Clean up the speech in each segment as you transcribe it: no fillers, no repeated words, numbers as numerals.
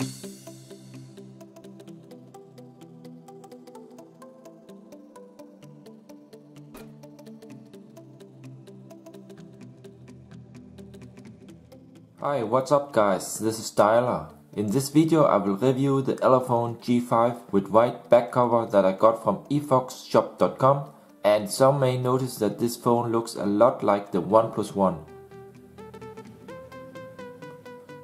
Hi, what's up guys, this is Styler. In this video I will review the Elephone G5 with white back cover that I got from efox-shop.com, and some may notice that this phone looks a lot like the OnePlus One.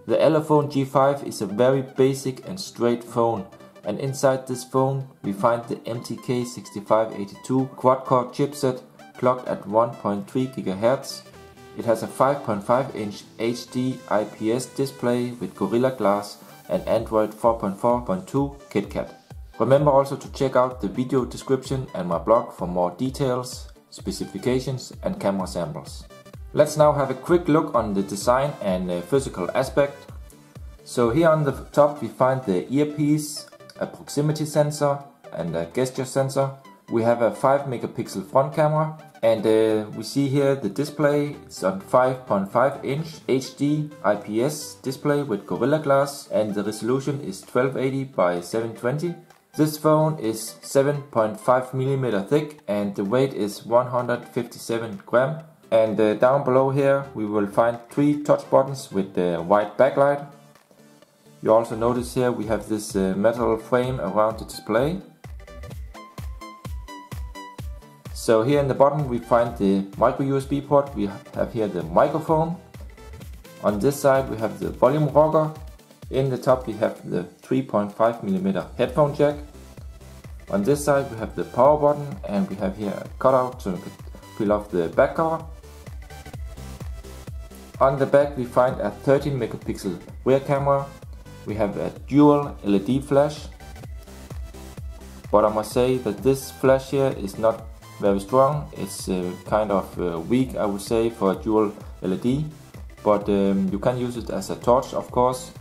The Elephone G5 is a very basic and straight phone, and inside this phone we find the MTK6582 quad-core chipset clocked at 1.3 GHz. It has a 5.5-inch HD IPS display with Gorilla Glass and Android 4.4.2 KitKat. Remember also to check out the video description and my blog for more details, specifications and camera samples. Let's now have a quick look on the design and physical aspect. So here on the top we find the earpiece, a proximity sensor and a gesture sensor. We have a 5 megapixel front camera. And we see here the display. It's on 5.5-inch HD IPS display with Gorilla Glass, and the resolution is 1280 by 720. This phone is 7.5mm thick and the weight is 157 gram. And down below here we will find 3 touch buttons with the white backlight. You also notice here we have this metal frame around the display. So here in the bottom we find the micro USB port, we have here the microphone. On this side we have the volume rocker. In the top we have the 3.5mm headphone jack. On this side we have the power button, and we have here a cutout so we can peel off the back cover. On the back we find a 13 megapixel rear camera. We have a dual LED flash. But I must say that this flash here is not very strong. It's kind of weak, I would say, for a dual LED, but you can use it as a torch, of course.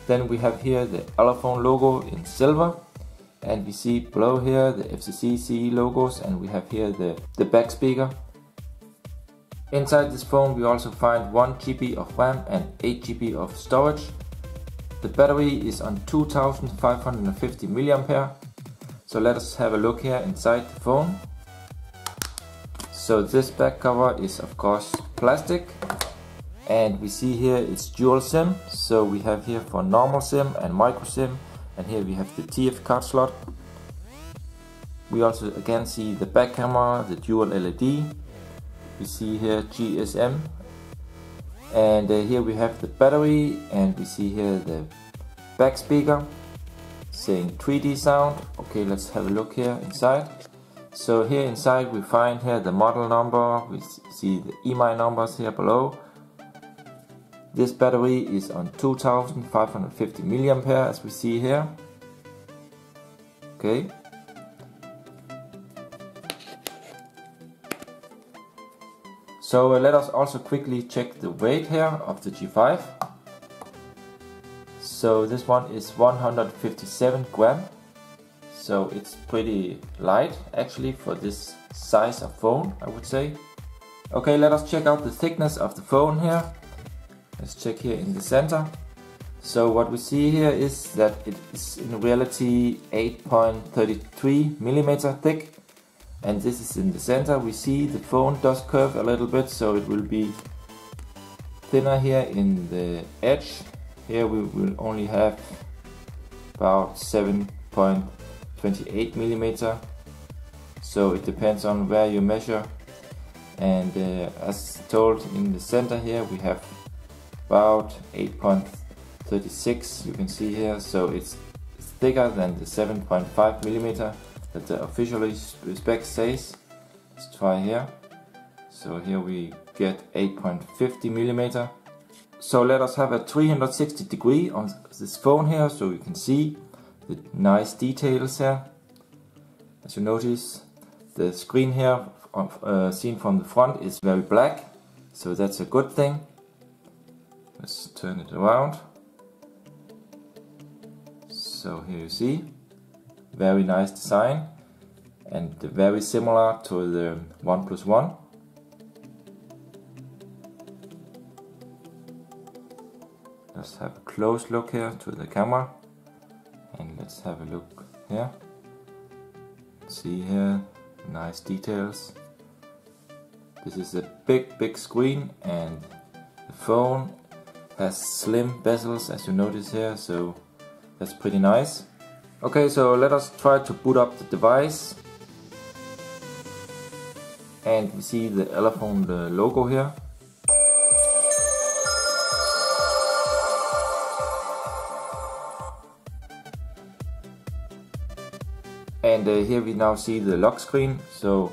Then we have here the Elephone logo in silver, and we see below here the FCC CE logos, and we have here the back speaker. Inside this phone we also find 1 GB of RAM and 8 GB of storage. The battery is on 2550 mAh. So let us have a look here inside the phone. So this back cover is of course plastic, and we see here it's dual SIM. So we have here for normal SIM and micro SIM, and here we have the TF card slot. We also again see the back camera, the dual LED. We see here GSM, and here we have the battery, and we see here the back speaker saying 3D sound. Okay, let's have a look here inside. So here inside we find here the model number, we see the EMI numbers here below. This battery is on 2550 mAh as we see here. Okay. So let us also quickly check the weight here of the G5. So this one is 157 gram. So it's pretty light actually for this size of phone, I would say. Okay, let us check out the thickness of the phone here. Let's check here in the center. So what we see here is that it is in reality 8.33mm thick, and this is in the center. We see the phone does curve a little bit, so it will be thinner here in the edge. Here we will only have about 7.28mm, so it depends on where you measure. And as told, in the center here we have about 8.36, you can see here, so it's thicker than the 7.5mm that the official spec says. Let's try here. So here we get 8.50mm. So let us have a 360 degree on this phone here, so you can see the nice details here. As you notice, the screen here seen from the front is very black, so that's a good thing. Let's turn it around. So here you see, very nice design, and very similar to the OnePlus One. Let's have a close look here to the camera, and let's have a look here. See here, nice details. This is a big screen, and the phone has slim bezels, as you notice here, so that's pretty nice. Okay, so let us try to boot up the device. And we see the Elephone logo here. And here we now see the lock screen, so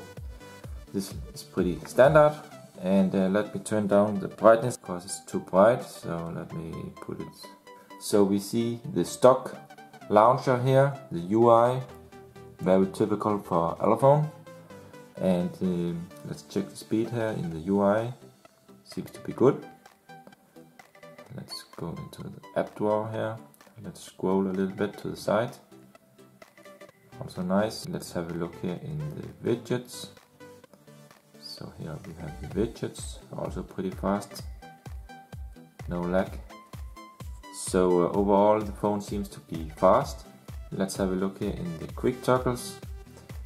this is pretty standard. And let me turn down the brightness because it's too bright, so let me put it. So we see the stock launcher here, the UI, very typical for Elephone. And let's check the speed here in the UI, seems to be good. Let's go into the app drawer here, let's scroll a little bit to the side. Also nice. Let's have a look here in the widgets. So here we have the widgets, also pretty fast, no lag. So overall the phone seems to be fast. Let's have a look here in the quick toggles.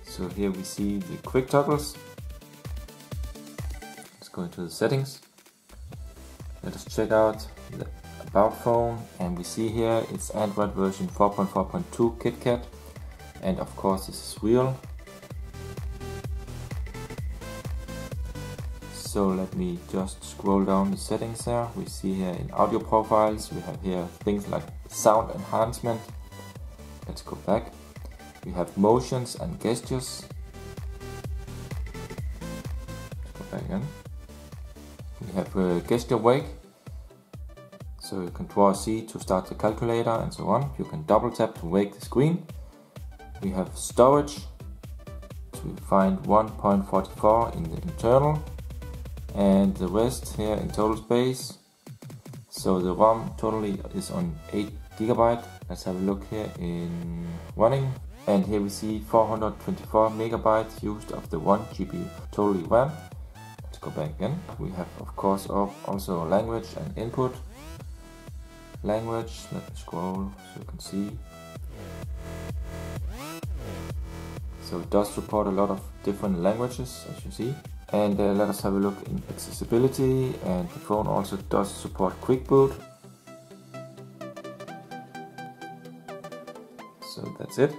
So here we see the quick toggles. Let's go into the settings. Let us check out the about phone, and we see here it's Android version 4.4.2 KitKat. And of course this is real. So let me just scroll down the settings here. We see here in audio profiles, we have here things like sound enhancement. Let's go back. We have motions and gestures. Let's go back again. We have a gesture wake. So you can draw a C to start the calculator and so on. You can double tap to wake the screen. We have storage, so we find 1.44 in the internal, and the rest here in total space. So the ROM totally is on 8 GB. Let's have a look here in running, and here we see 424 megabytes used of the 1 GB totally RAM. Let's go back again. We have of course also language and input. Language, let me scroll so you can see. So it does support a lot of different languages, as you see. And let us have a look in accessibility, and the phone also does support quick boot. So that's it.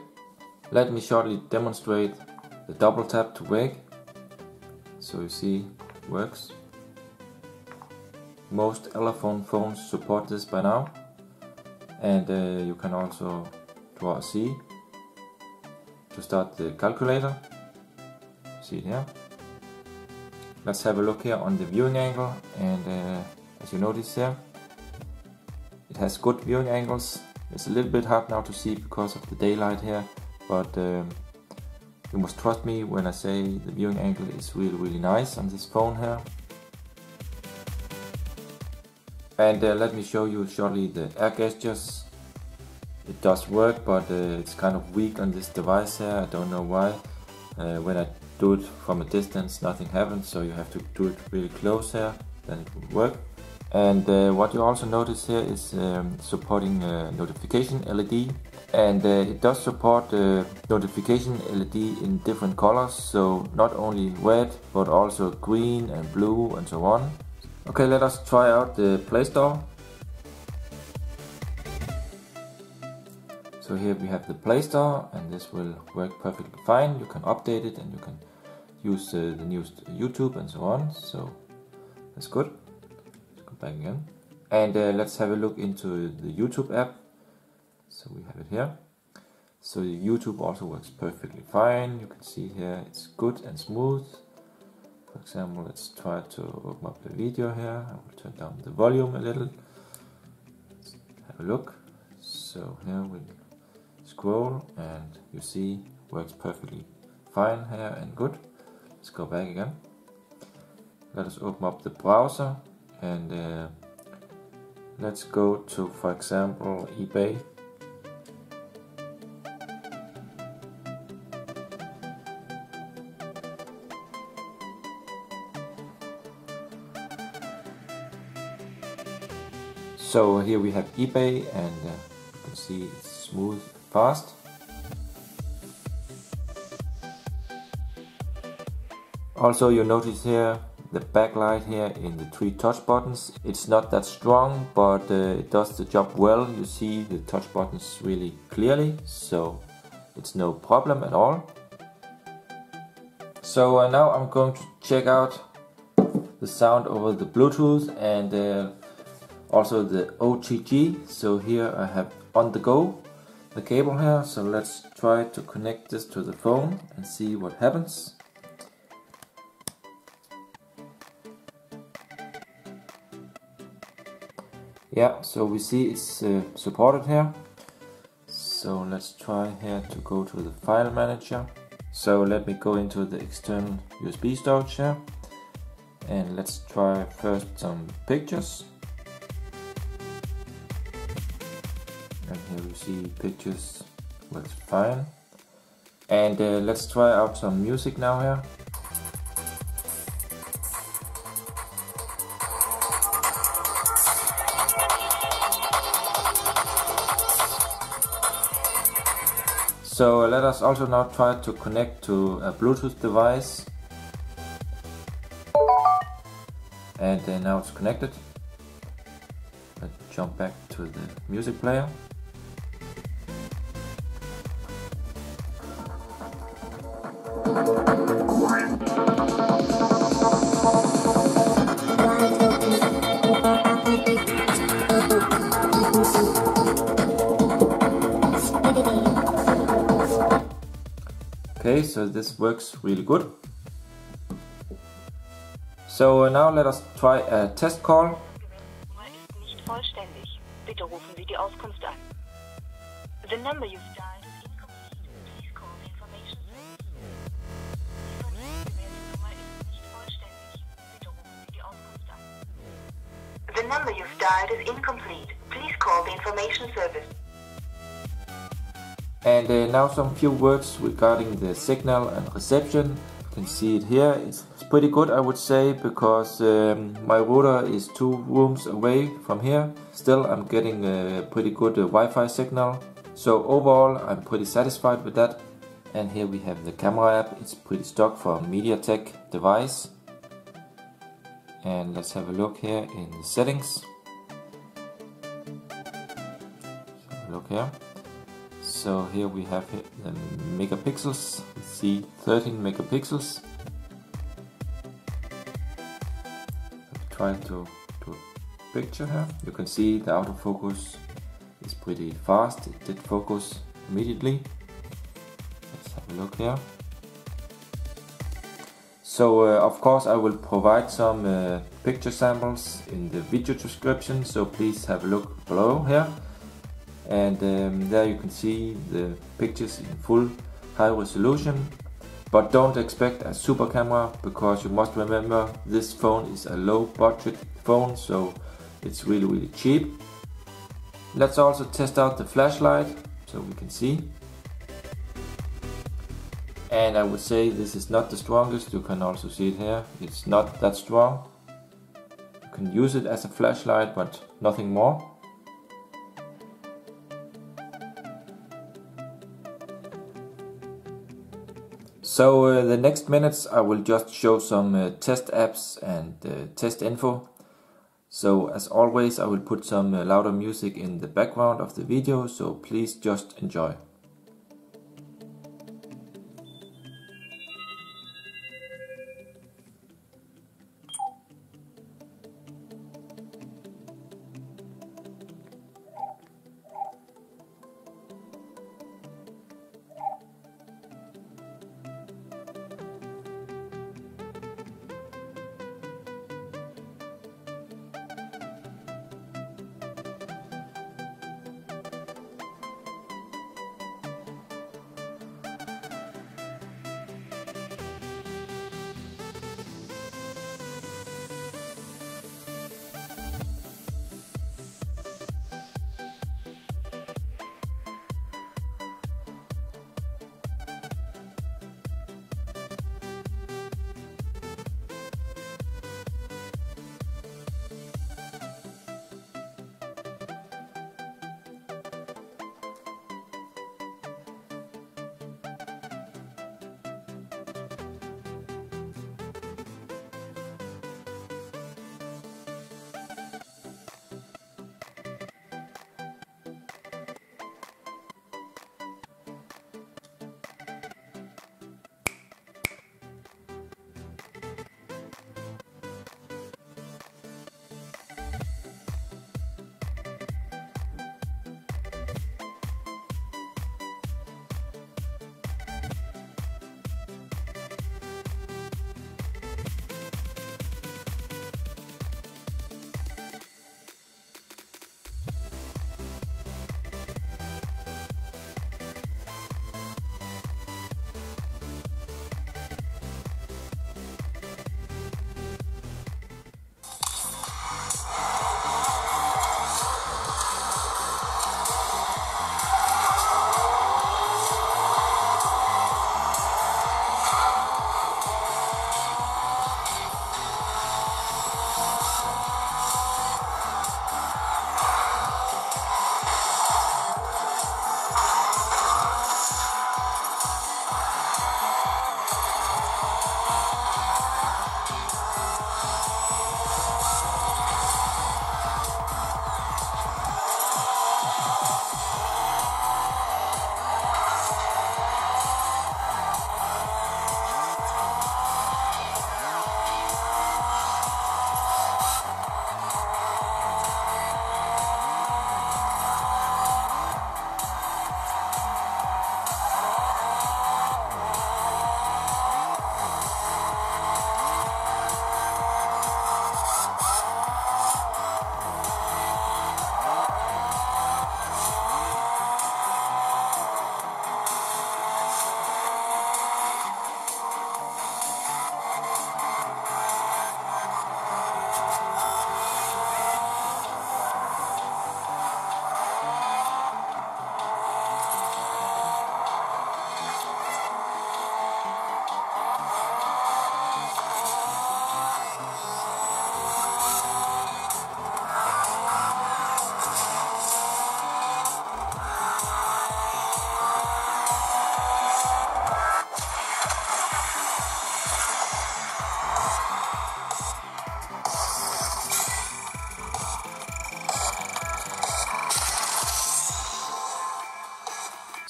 Let me shortly demonstrate the double tap to wake. So you see, it works. Most Elephone phones support this by now. And you can also draw a C to start the calculator. See it here. Let's have a look here on the viewing angle, and as you notice here, it has good viewing angles. It's a little bit hard now to see because of the daylight here, but you must trust me when I say the viewing angle is really nice on this phone here. And let me show you shortly the air gestures. It does work, but it's kind of weak on this device here. I don't know why. When I do it from a distance, nothing happens, so you have to do it really close here, then it will work. And what you also notice here is supporting notification LED, and it does support notification LED in different colors, so not only red but also green and blue and so on. Okay, let us try out the Play Store. So here we have the Play Store, and this will work perfectly fine. You can update it and you can use the newest YouTube and so on. So that's good. Let's go back again. And let's have a look into the YouTube app. So we have it here. So the YouTube also works perfectly fine. You can see here it's good and smooth. For example, let's try to open up the video here. I will turn down the volume a little. Let's have a look. So here we scroll, and you see works perfectly fine here and good. Let's go back again. Let us open up the browser, and let's go to, for example, eBay. So here we have eBay, and you can see it's smooth, fast. Also, you notice here the backlight here in the 3 touch buttons. It's not that strong, but it does the job well. You see the touch buttons really clearly, so it's no problem at all. So now I'm going to check out the sound over the Bluetooth and also the OTG. So here I have on the go the cable here. So let's try to connect this to the phone and see what happens. Yeah, so we see it's supported here. So let's try here to go to the file manager. So let me go into the external USB storage here, and let's try first some pictures. And here we see pictures works fine. And let's try out some music now here. So let us also now try to connect to a Bluetooth device. And now it's connected. Let's jump back to the music player. Okay, so this works really good. So now let us try a test call. Nicht vollständig. Bitte rufen Sie die Auskunft an. The number you've dialed is incomplete. Please call the information service. Die gewählte Nummer ist nicht vollständig. Bitte rufen Sie die Auskunft an. The number you've dialed is incomplete. Please call the information service. And now some few words regarding the signal and reception. You can see it here. It's pretty good, I would say, because my router is 2 rooms away from here. Still, I'm getting a pretty good Wi-Fi signal. So overall, I'm pretty satisfied with that. And here we have the camera app. It's pretty stock for a MediaTek device. And let's have a look here in the settings. Let's have a look here. So here we have the megapixels. We see 13 megapixels. Try to do a picture here. You can see the autofocus is pretty fast. It did focus immediately. Let's have a look here. So of course I will provide some picture samples in the video description, so please have a look below here. And there you can see the pictures in full high resolution. But don't expect a super camera, because you must remember this phone is a low budget phone, so it's really cheap. Let's also test out the flashlight so we can see. And I would say this is not the strongest. You can also see it here. It's not that strong. You can use it as a flashlight, but nothing more. So the next minutes I will just show some test apps and test info. So as always I will put some louder music in the background of the video, so please just enjoy.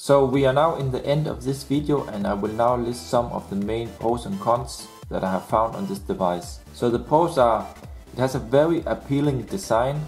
So we are now in the end of this video, and I will now list some of the main pros and cons that I have found on this device. So the pros are, it has a very appealing design,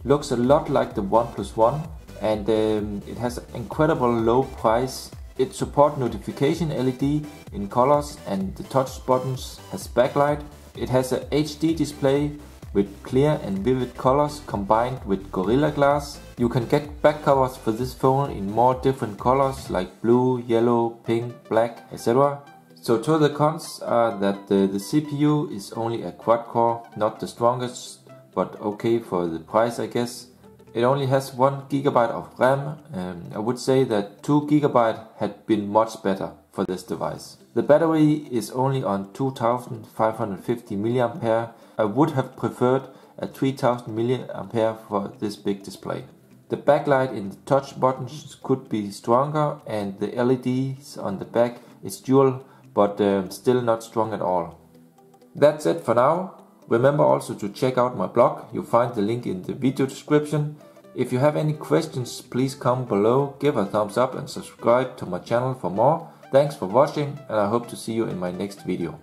looks a lot like the OnePlus One, and it has an incredible low price. It supports notification LED in colors, and the touch buttons has backlight. It has a HD display with clear and vivid colors combined with Gorilla Glass. You can get back covers for this phone in more different colors like blue, yellow, pink, black, etc. So to the cons are that the CPU is only a quad core, not the strongest, but okay for the price, I guess. It only has 1 GB of RAM. I would say that 2 GB had been much better for this device. The battery is only on 2550 mAh. I would have preferred a 3000 mAh for this big display. The backlight in the touch buttons could be stronger, and the LEDs on the back is dual, but still not strong at all. That's it for now. Remember also to check out my blog. You'll find the link in the video description. If you have any questions, please comment below, give a thumbs up and subscribe to my channel for more. Thanks for watching, and I hope to see you in my next video.